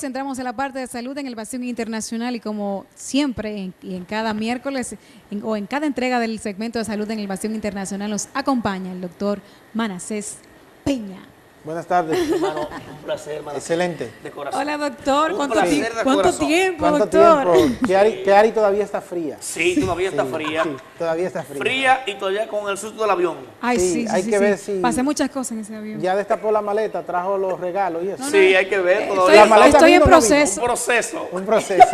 vez entramos en la parte de salud en Elevación Internacional y como siempre y en cada miércoles o en cada entrega del segmento de salud en Elevación Internacional nos acompaña el doctor Manasés Peña. Buenas tardes. Hermano, un placer, hermano. Excelente. De corazón. Hola doctor, Un ¿cuánto placer de corazón. tiempo ¿Cuánto doctor? tiempo? Que Ari todavía está fría. Sí, todavía está fría. Sí, todavía está fría. Fría y todavía con el susto del avión. Ay, Sí, hay que ver si- Pasé muchas cosas en ese avión. Ya destapó la maleta, trajo los regalos y eso. Sí, hay que ver Estoy, todavía. La maleta estoy en vino o no proceso. Un proceso. Un proceso.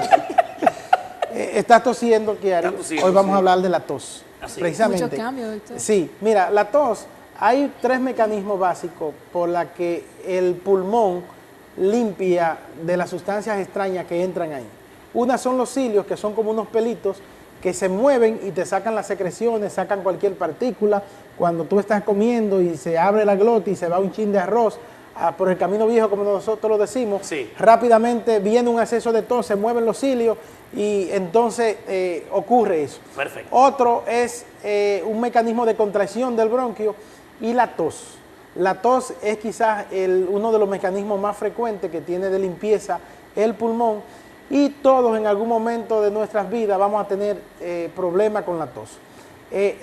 Estás tosiendo, Kiari. Está tosiendo, Hoy vamos sí. a hablar de la tos. Así. Precisamente. Mucho cambio, doctor. Sí, mira, la tos, hay tres mecanismos básicos por la que el pulmón limpia de las sustancias extrañas que entran ahí. Una son los cilios, que son como unos pelitos que se mueven y te sacan las secreciones, sacan cualquier partícula. Cuando tú estás comiendo y se abre la glota y se va un chin de arroz por el camino viejo, como nosotros lo decimos, Sí. rápidamente viene un acceso de tos, se mueven los cilios y entonces ocurre eso. Perfecto. Otro es un mecanismo de contracción del bronquio y la tos. La tos es quizás uno de los mecanismos más frecuentes que tiene de limpieza el pulmón y todos en algún momento de nuestras vidas vamos a tener problemas con la tos.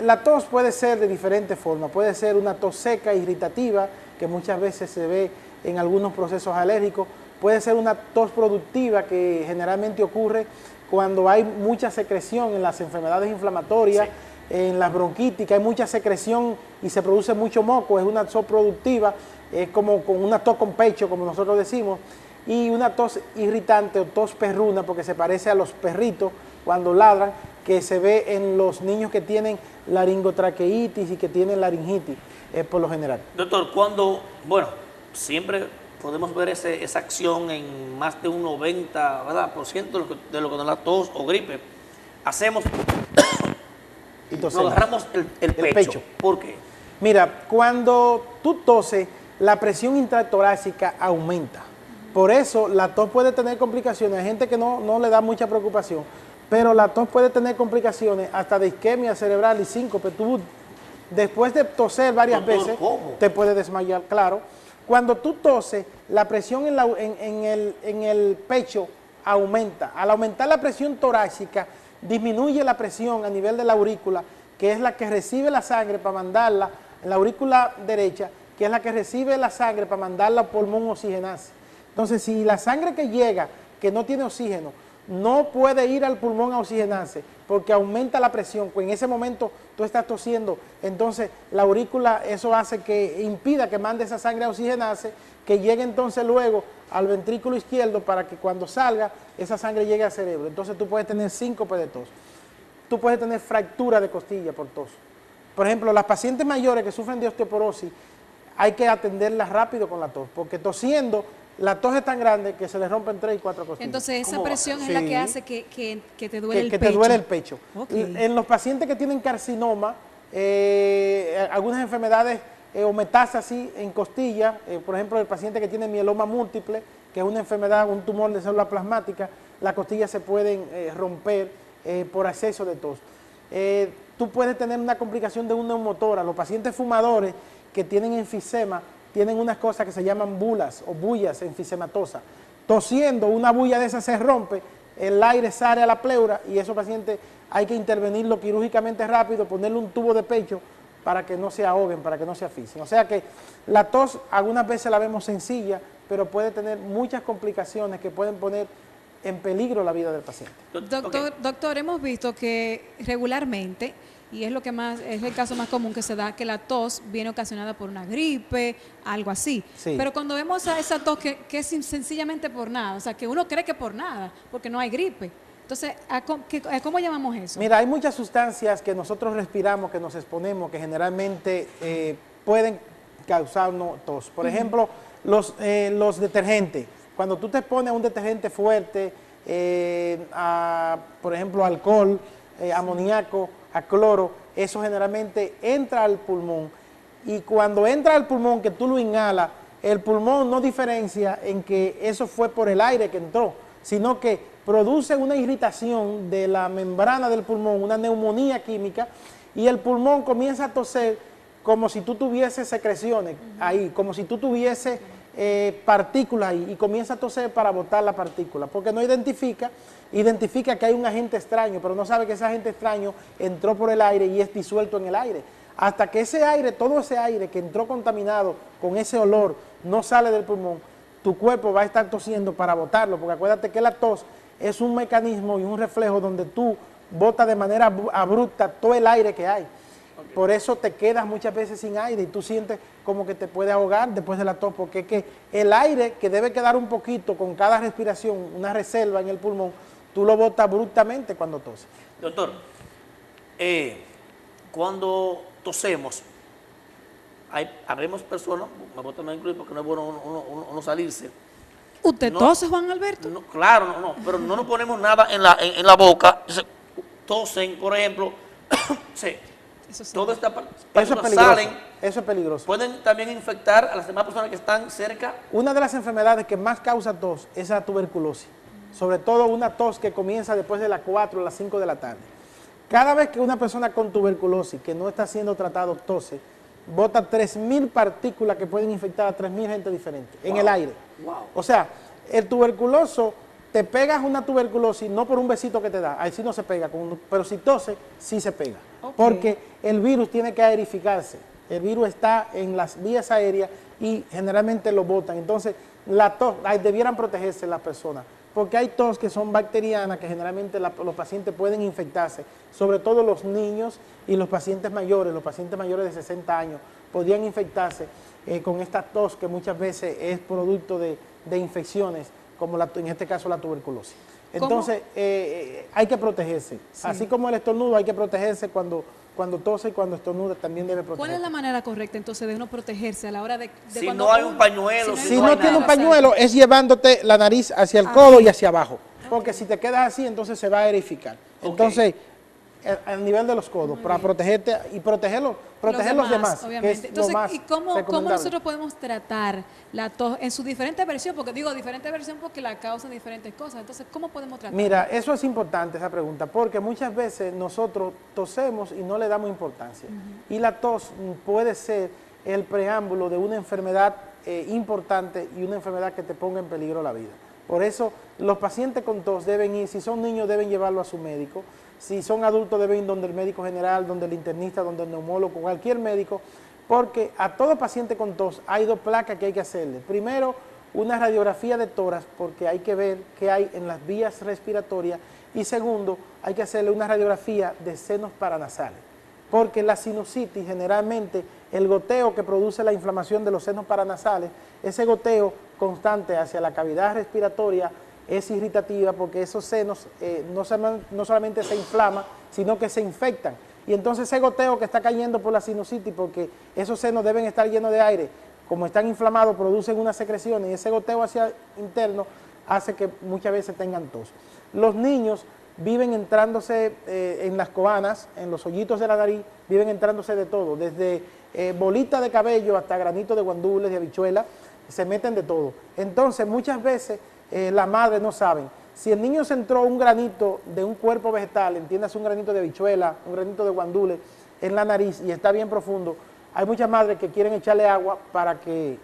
La tos puede ser de diferentes formas, puede ser una tos seca, irritativa, que muchas veces se ve en algunos procesos alérgicos, puede ser una tos productiva que generalmente ocurre cuando hay mucha secreción en las enfermedades inflamatorias, en las bronquitis, que hay mucha secreción y se produce mucho moco, es una tos productiva, es como con una tos con pecho, como nosotros decimos, y una tos irritante o tos perruna, porque se parece a los perritos cuando ladran, que se ve en los niños que tienen laringotraqueitis y que tienen laringitis, por lo general. Doctor, bueno, siempre podemos ver esa acción en más de un 90%, ¿verdad? de lo que nos da tos o gripe. Hacemos, Y nos tosemos. agarramos el pecho. ¿Por qué? Mira, cuando tú toses, la presión intratorácica aumenta. Por eso la tos puede tener complicaciones. Hay gente que no le da mucha preocupación, pero la tos puede tener complicaciones hasta de isquemia cerebral y síncope. Tú, después de toser varias Doctor, veces, ¿cómo? te puedes desmayar, claro. Cuando tú toses, la presión en el pecho aumenta. Al aumentar la presión torácica, disminuye la presión a nivel de la aurícula, que es la que recibe la sangre para mandarla, en la aurícula derecha, que es la que recibe la sangre para mandarla al pulmón oxigenarse. Entonces, si la sangre que llega, que no tiene oxígeno, no puede ir al pulmón a oxigenarse, porque aumenta la presión, pues en ese momento tú estás tosiendo, entonces la aurícula, eso hace que impida que mande esa sangre a oxigenarse, que llegue entonces luego al ventrículo izquierdo para que cuando salga, esa sangre llegue al cerebro. Entonces tú puedes tener síncope de tos, tú puedes tener fractura de costilla por tos. Por ejemplo, las pacientes mayores que sufren de osteoporosis, hay que atenderlas rápido con la tos, porque tosiendo, la tos es tan grande que se le rompen 3 y 4 costillas. Entonces esa ¿Cómo va? presión es Sí. la que hace que te duele el que pecho. te duele el pecho. Ok. En los pacientes que tienen carcinoma, algunas enfermedades o metástasis en costilla, por ejemplo, el paciente que tiene mieloma múltiple, que es una enfermedad, un tumor de célula plasmática, las costillas se pueden romper por exceso de tos. Tú puedes tener una complicación de un neumotórax. Los pacientes fumadores que tienen enfisema tienen unas cosas que se llaman bulas o bullas enfisematosas. Tosiendo, una bulla de esas se rompe, el aire sale a la pleura y esos pacientes hay que intervenirlo quirúrgicamente rápido, ponerle un tubo de pecho para que no se ahoguen, para que no se asfixien. O sea que la tos algunas veces la vemos sencilla, pero puede tener muchas complicaciones que pueden poner en peligro la vida del paciente. Doctor, hemos visto que regularmente, y es lo que más es el caso más común que se da, que la tos viene ocasionada por una gripe, algo así. Sí. Pero cuando vemos a esa tos que es sencillamente por nada, o sea, que uno cree que por nada, porque no hay gripe. Entonces, ¿cómo llamamos eso? Mira, hay muchas sustancias que nosotros respiramos, que nos exponemos, que generalmente pueden causarnos tos. Por ejemplo, los detergentes. Cuando tú te pones un detergente fuerte, por ejemplo, alcohol, amoníaco, a cloro, eso generalmente entra al pulmón. Y cuando entra al pulmón, que tú lo inhalas, el pulmón no diferencia en que eso fue por el aire que entró, sino que produce una irritación de la membrana del pulmón, una neumonía química, y el pulmón comienza a toser como si tú tuvieses secreciones ahí, como si tú tuvieses partículas ahí y comienza a toser para botar la partícula, porque no identifica que hay un agente extraño, pero no sabe que ese agente extraño entró por el aire y es disuelto en el aire. Hasta que ese aire, todo ese aire que entró contaminado con ese olor, no sale del pulmón, tu cuerpo va a estar tosiendo para botarlo, porque acuérdate que la tos es un mecanismo y un reflejo donde tú botas de manera abrupta todo el aire que hay. Okay. Por eso te quedas muchas veces sin aire y tú sientes como que te puedes ahogar después de la tos, porque es que el aire que debe quedar un poquito con cada respiración, una reserva en el pulmón, tú lo botas abruptamente cuando toses. Doctor, cuando tosemos, habremos personas, me voy a incluir porque no es bueno uno salirse. ¿Usted tose, Juan Alberto? No, claro, pero no nos ponemos nada en la boca. Tosen, por ejemplo, sí, toda esta parte salen. Eso es peligroso. Pueden también infectar a las demás personas que están cerca. Una de las enfermedades que más causa tos es la tuberculosis, sobre todo una tos que comienza después de las 4 o las 5 de la tarde. Cada vez que una persona con tuberculosis que no está siendo tratado tose, bota 3.000 partículas que pueden infectar a 3.000 gente diferentes en el aire. Wow. O sea, el tuberculoso, te pegas una tuberculosis no por un besito que te da, ahí sí no se pega, pero si tose, sí se pega. Okay. Porque el virus tiene que aerificarse, el virus está en las vías aéreas y generalmente lo botan. Entonces, la tos, debieran protegerse las personas, porque hay tos que son bacterianas, que generalmente los pacientes pueden infectarse, sobre todo los niños y los pacientes mayores de 60 años, podrían infectarse con esta tos que muchas veces es producto de infecciones, como en este caso la tuberculosis. Entonces, hay que protegerse. Sí. Así como el estornudo, hay que protegerse cuando tose y cuando estornuda también debe protegerse. ¿Cuál es la manera correcta entonces de uno protegerse a la hora de si no hay un pañuelo? Si no tiene un pañuelo, es llevándote la nariz hacia el codo y hacia abajo. Porque si te quedas así, entonces se va a aerificar. Entonces, al nivel de los codos, para protegerte y proteger los demás. Obviamente. Entonces, ¿y cómo nosotros podemos tratar la tos en su diferente versión? Porque digo diferente versión porque la causan diferentes cosas. Entonces, ¿cómo podemos tratarla? Mira, eso es importante, esa pregunta, porque muchas veces nosotros tosemos y no le damos importancia. Y la tos puede ser el preámbulo de una enfermedad importante y una enfermedad que te ponga en peligro la vida. Por eso, los pacientes con tos deben ir, si son niños deben llevarlo a su médico. Si son adultos deben ir donde el médico general, donde el internista, donde el neumólogo, cualquier médico, porque a todo paciente con tos hay 2 placas que hay que hacerle. Primero, una radiografía de tórax, porque hay que ver qué hay en las vías respiratorias, y segundo, hay que hacerle una radiografía de senos paranasales, porque la sinusitis, generalmente, el goteo que produce la inflamación de los senos paranasales, ese goteo constante hacia la cavidad respiratoria, es irritativa porque esos senos no solamente se inflaman, sino que se infectan. Y entonces ese goteo que está cayendo por la sinusitis, porque esos senos deben estar llenos de aire, como están inflamados, producen unas secreciones y ese goteo hacia interno hace que muchas veces tengan tos. Los niños viven entrándose en las coanas, en los hoyitos de la nariz, viven entrándose de todo, desde bolita de cabello hasta granito de guandules, de habichuela, se meten de todo. Entonces muchas veces las madres no saben. Si el niño se entró un granito de un cuerpo vegetal, entiéndase un granito de habichuela, un granito de guandule en la nariz y está bien profundo, hay muchas madres que quieren echarle agua para que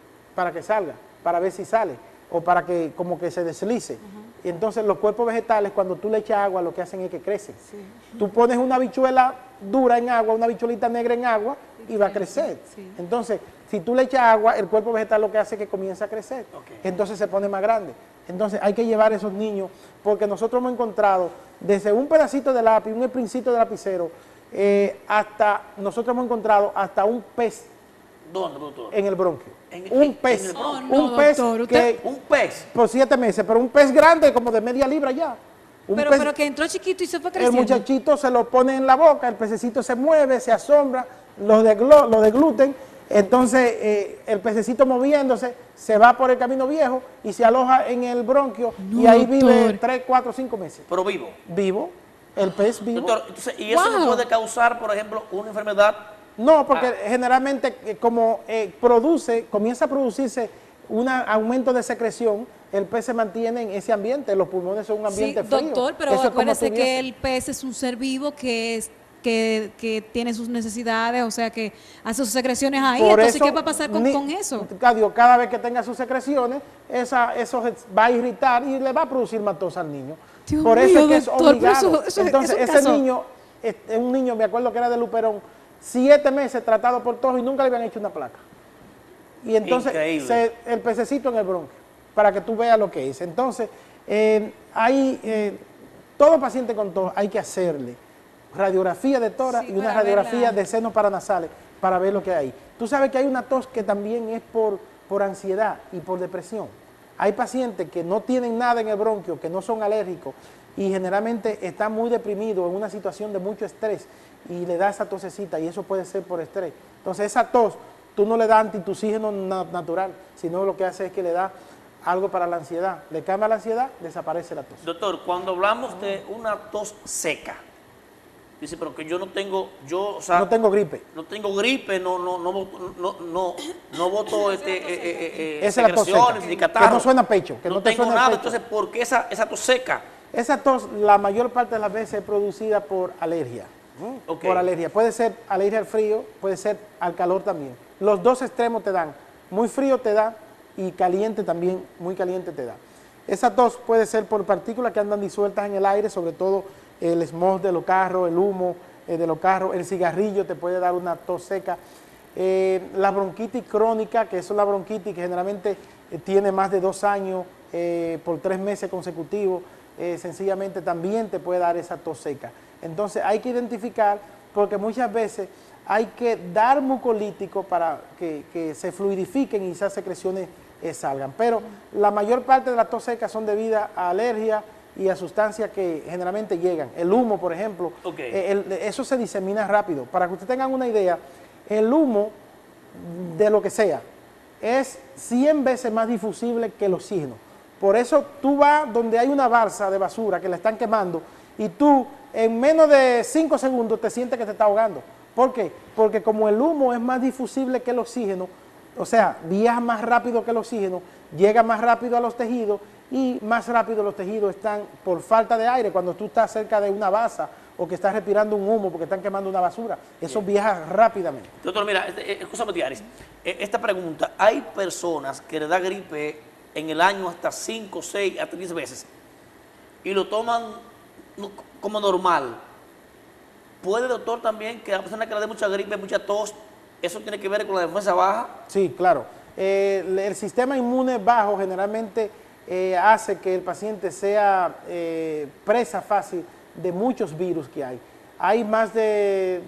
salga, para ver si sale, o para que como que se deslice. Y entonces los cuerpos vegetales, cuando tú le echas agua, lo que hacen es que crecen. Sí. Tú pones una habichuela dura en agua, una habichuelita negra en agua y va a crecer. Sí. Entonces, si tú le echas agua, el cuerpo vegetal lo que hace es que comienza a crecer. Okay. Entonces se pone más grande. Entonces hay que llevar a esos niños, porque nosotros hemos encontrado desde un pedacito de lápiz, un esprincito de lapicero, nosotros hemos encontrado hasta un pez. ¿Dónde, doctor? En el bronquio. Un pez. Un pez, un pez. Por 7 meses, pero un pez grande, como de media libra ya. Pero que entró chiquito y se fue creciendo. El muchachito se lo pone en la boca, el pececito se mueve, se asombra, lo degluten. Entonces, el pececito moviéndose, se va por el camino viejo y se aloja en el bronquio y ahí vive 3, 4, 5 meses. ¿Pero vivo? Vivo, el pez vivo. Doctor, entonces, ¿y eso no puede causar, por ejemplo, una enfermedad? No, porque generalmente como comienza a producirse un aumento de secreción, el pez se mantiene en ese ambiente, los pulmones son un ambiente frío. Doctor, pero acuérdese que el pez es un ser vivo que que tiene sus necesidades, o sea, que hace sus secreciones ahí. Por Entonces, eso, ¿qué va a pasar con eso? Cada vez que tenga sus secreciones, eso va a irritar y le va a producir más tos al niño. Dios Por eso mío, es que doctor, es obligado. eso Entonces, es un ese caso. niño, es un niño, me acuerdo que era de Luperón, 7 meses tratado por tos y nunca le habían hecho una placa. Y entonces, Increíble. el pececito en el bronquio, para que tú veas lo que es. Entonces, todo paciente con tos hay que hacerle radiografía de tórax Sí, y una para radiografía verla. de senos paranasales para ver lo que hay. Tú sabes que hay una tos que también es por ansiedad y por depresión. Hay pacientes que no tienen nada en el bronquio, que no son alérgicos y generalmente están muy deprimidos en una situación de mucho estrés y le da esa tosecita y eso puede ser por estrés. Entonces esa tos, tú no le das antitusígeno natural, sino lo que hace es que le da algo para la ansiedad. Le calma la ansiedad, desaparece la tos. Doctor, cuando hablamos de una tos seca, dice, pero que yo no tengo, o sea, No tengo gripe. no tengo gripe, no boto Esa es la tos seca, secreciones ni catarro. que no suena a pecho, que no te tengo suena nada. el pecho. Entonces, ¿por qué esa tos seca? Esa tos, la mayor parte de las veces es producida por alergia. Ok. Por alergia. Puede ser alergia al frío, puede ser al calor también. Los dos extremos te dan. Muy frío te da y caliente también, muy caliente te da. Esa tos puede ser por partículas que andan disueltas en el aire, sobre todo el smog de los carros, el humo de los carros, el cigarrillo te puede dar una tos seca. La bronquitis crónica, que es la bronquitis que generalmente tiene más de 2 años por 3 meses consecutivos, sencillamente también te puede dar esa tos seca. Entonces hay que identificar, porque muchas veces hay que dar mucolítico para que se fluidifiquen y esas secreciones salgan. Pero la mayor parte de las tos secas son debidas a alergia y a sustancias que generalmente llegan. El humo, por ejemplo, eso se disemina rápido. Para que ustedes tengan una idea, el humo de lo que sea es 100 veces más difusible que el oxígeno. Por eso tú vas donde hay una balsa de basura que la están quemando y tú en menos de 5 segundos te sientes que te está ahogando. ¿Por qué? Porque como el humo es más difusible que el oxígeno, o sea, viaja más rápido que el oxígeno, llega más rápido a los tejidos y más rápido los tejidos están por falta de aire. Cuando tú estás cerca de una basa o que estás respirando un humo porque están quemando una basura, eso viaja rápidamente. Doctor, mira, escúchame, Tiaris, esta pregunta, hay personas que le da gripe en el año hasta 5, 6, hasta 10 veces y lo toman como normal. ¿Puede, doctor, también que a la persona que le dé mucha gripe, mucha tos, eso tiene que ver con la defensa baja? Sí, claro. El sistema inmune bajo generalmente hace que el paciente sea presa fácil de muchos virus que hay. Hay más de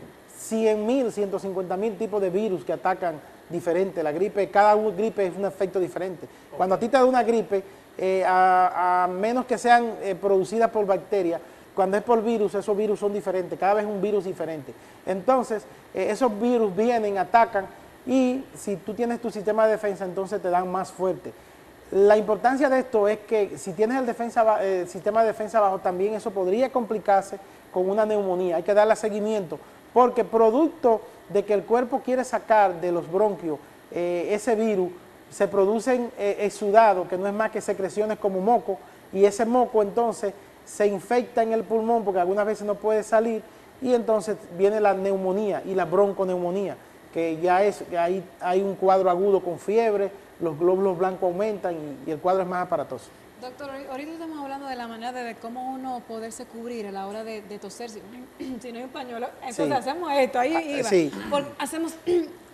100.000, 150.000 tipos de virus que atacan diferente. La gripe, cada gripe es un efecto diferente. Okay. Cuando a ti te da una gripe, a menos que sean producidas por bacterias, cuando es por virus, esos virus son diferentes, cada vez un virus diferente. Entonces, esos virus vienen, atacan y si tú tienes tu sistema de defensa, entonces te dan más fuerte. La importancia de esto es que si tienes el sistema de defensa bajo, también eso podría complicarse con una neumonía. Hay que darle seguimiento, porque producto de que el cuerpo quiere sacar de los bronquios ese virus, se producen exudados, que no es más que secreciones como moco, y ese moco entonces se infecta en el pulmón porque algunas veces no puede salir y entonces viene la neumonía y la bronconeumonía, que ya es que hay un cuadro agudo con fiebre, los glóbulos blancos aumentan y el cuadro es más aparatoso. Doctor, ahorita estamos hablando de la manera de cómo uno poderse cubrir a la hora de toser. Si no hay un pañuelo, entonces hacemos esto, ahí iba. Sí. Hacemos,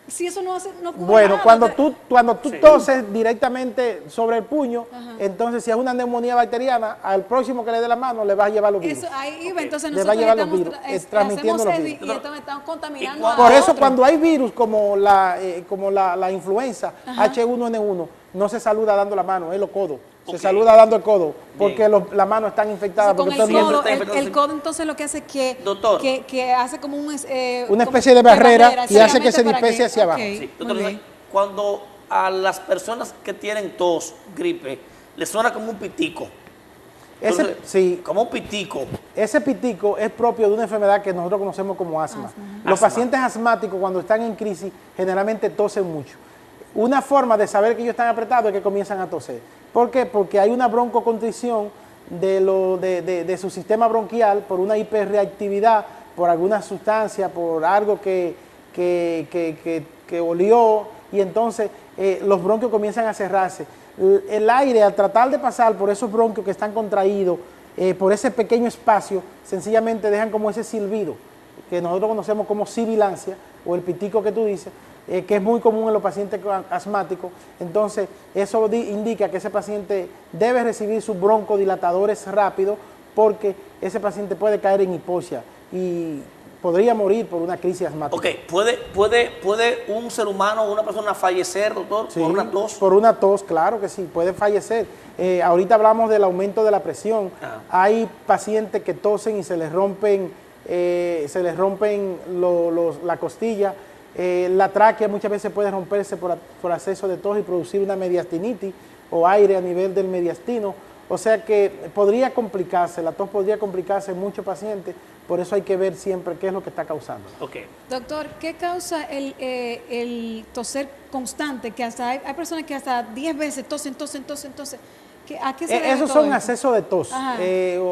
si eso no hace, no cubre bueno, nada, cuando tú toses directamente sobre el puño, entonces si es una neumonía bacteriana, al próximo que le dé la mano le va a llevar los virus. Eso, ahí iba, entonces le va a llevar los virus, transmitiendo los virus. Y entonces estamos contaminando a Por eso otro. cuando hay virus como la influenza, H1N1, no se saluda dando la mano, es los codos. Se saluda dando el codo, porque las manos están infectadas. Con el codo entonces lo que hace es que, doctor, que hace como una especie de barrera y hace que se dispese hacia abajo. Sí, doctor, cuando a las personas que tienen tos, gripe, les suena como un pitico. Entonces, sí, como un pitico. Ese pitico es propio de una enfermedad que nosotros conocemos como asma. Los pacientes asmáticos cuando están en crisis generalmente tosen mucho. Una forma de saber que ellos están apretados es que comienzan a toser. ¿Por qué? Porque hay una broncoconstricción de su sistema bronquial por una hiperreactividad por alguna sustancia, por algo que olió, y entonces los bronquios comienzan a cerrarse. El aire, al tratar de pasar por esos bronquios que están contraídos, por ese pequeño espacio, sencillamente dejan como ese silbido, que nosotros conocemos como sibilancia, o el pitico que tú dices, que es muy común en los pacientes asmáticos. Entonces, eso indica que ese paciente debe recibir sus broncodilatadores rápido, porque ese paciente puede caer en hipoxia y podría morir por una crisis asmática. Ok, ¿puede un ser humano o una persona fallecer, doctor, Sí, por una tos? por una tos, claro que sí, puede fallecer. Ahorita hablamos del aumento de la presión. Hay pacientes que tosen y se les rompen la costilla. La tráquea muchas veces puede romperse por exceso de tos y producir una mediastinitis o aire a nivel del mediastino. O sea que podría complicarse, la tos podría complicarse en muchos pacientes, por eso hay que ver siempre qué es lo que está causando. Okay. Doctor, ¿qué causa el toser constante? Que hasta hay personas que hasta 10 veces tosen. ¿A qué se debe Esos todo son esto? accesos de tos.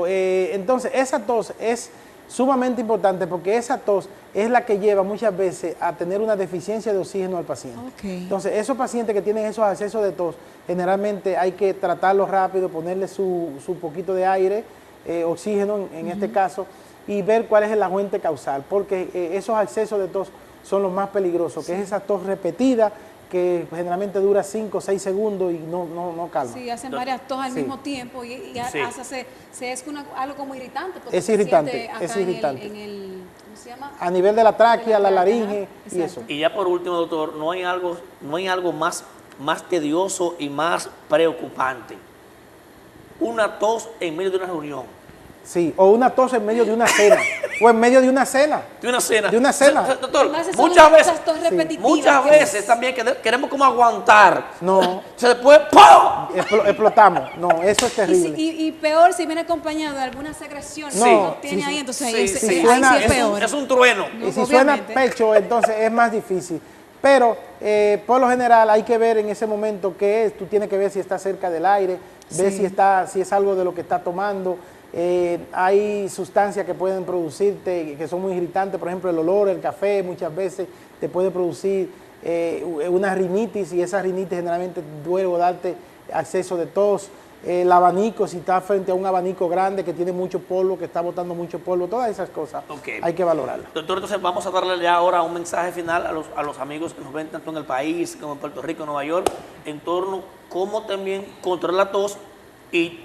Entonces, esa tos es sumamente importante porque esa tos es la que lleva muchas veces a tener una deficiencia de oxígeno al paciente. Okay. Entonces, esos pacientes que tienen esos accesos de tos, generalmente hay que tratarlos rápido, ponerle su poquito de aire, oxígeno en este caso, y ver cuál es la fuente causal, porque esos accesos de tos son los más peligrosos, que es esa tos repetida, que generalmente dura 5 o 6 segundos y no calma. Sí, hacen varias tos al Sí. mismo tiempo y Sí. hasta es algo como irritante. Porque Es se irritante, siente acá es irritante. ¿cómo se llama? A nivel de la tráquea, De la la tráquea, laringe ajá, y exacto. eso. Y ya por último, doctor, no hay algo más tedioso y más preocupante. Una tos en medio de una reunión. Sí, o una tos en medio de una cena, o en medio de una cena. De una cena. De una cena. Doctor, Además, son muchas esas veces, tos repetitivas muchas que- veces también queremos como aguantar. No, Se después ¡pum! explotamos. No, eso es terrible. Y peor si viene acompañado de alguna secreción No, que no tiene sí, ahí, entonces Sí, ahí, sí, ahí suena- sí es es peor. Es un trueno. Y si obviamente. suena pecho, entonces es más difícil. Pero por lo general hay que ver en ese momento qué es. Tú tienes que ver si está cerca del aire, ver Sí. si es algo de lo que está tomando. Hay sustancias que pueden producirte, que son muy irritantes, por ejemplo el olor, el café muchas veces te puede producir una rinitis, y esa rinitis generalmente luego darte acceso de tos. El abanico, si está frente a un abanico grande que tiene mucho polvo, que está botando mucho polvo, todas esas cosas Ok. hay que valorarlas. Doctor, entonces vamos a darle ya ahora un mensaje final a los amigos que nos ven tanto en el país como en Puerto Rico, Nueva York, en torno a cómo también controlar la tos y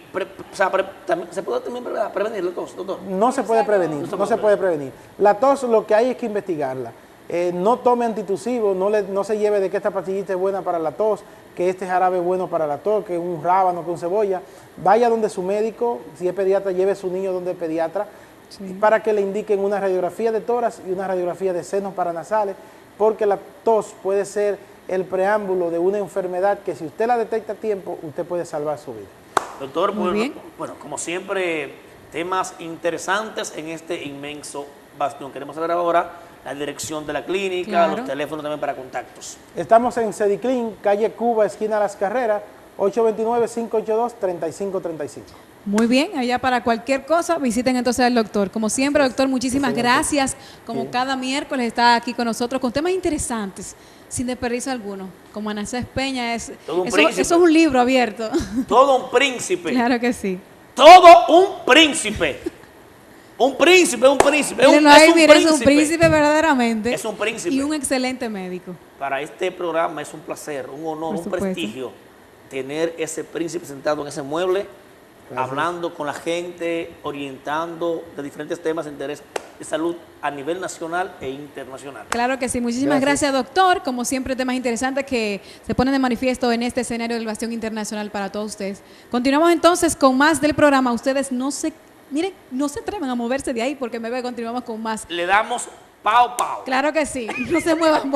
también, se puede también prevenir la tos, doctor. No se puede prevenir, no se puede prevenir. La tos lo que hay es que investigarla. No tome antitusivos, no se lleve de que esta pastillita es buena para la tos, que este jarabe es bueno para la tos, que un rábano con cebolla. Vaya donde su médico, si es pediatra, lleve a su niño donde el pediatra, para que le indiquen una radiografía de tórax y una radiografía de senos paranasales, porque la tos puede ser el preámbulo de una enfermedad que si usted la detecta a tiempo, usted puede salvar su vida. Doctor, Muy bien. bueno, como siempre, temas interesantes en este inmenso bastión. Queremos saber ahora la dirección de la clínica, Claro. los teléfonos también para contactos. Estamos en Cediclin, calle Cuba, esquina Las Carreras, 829-582-3535. Muy bien, allá para cualquier cosa visiten entonces al doctor. Como siempre, doctor, muchísimas gracias. Como cada miércoles está aquí con nosotros con temas interesantes, sin desperdicio alguno. Como Manasés Peña, Todo un eso príncipe. es un libro abierto. Todo un príncipe. Claro que sí. Todo un príncipe. Un príncipe. Mírenlo ahí, miren, es un príncipe verdaderamente. Es un príncipe. Y un excelente médico. Para este programa es un placer, un honor, Por un supuesto. prestigio tener ese príncipe sentado en ese mueble, hablando con la gente, orientando de diferentes temas de interés de salud a nivel nacional e internacional. Claro que sí, muchísimas gracias, doctor. Como siempre, temas interesantes que se ponen de manifiesto en este escenario del Bastión Internacional para todos ustedes. Continuamos entonces con más del programa. Ustedes no se atrevan a moverse de ahí porque me ve, continuamos con más. Le damos pao pao. Claro que sí, no se muevan.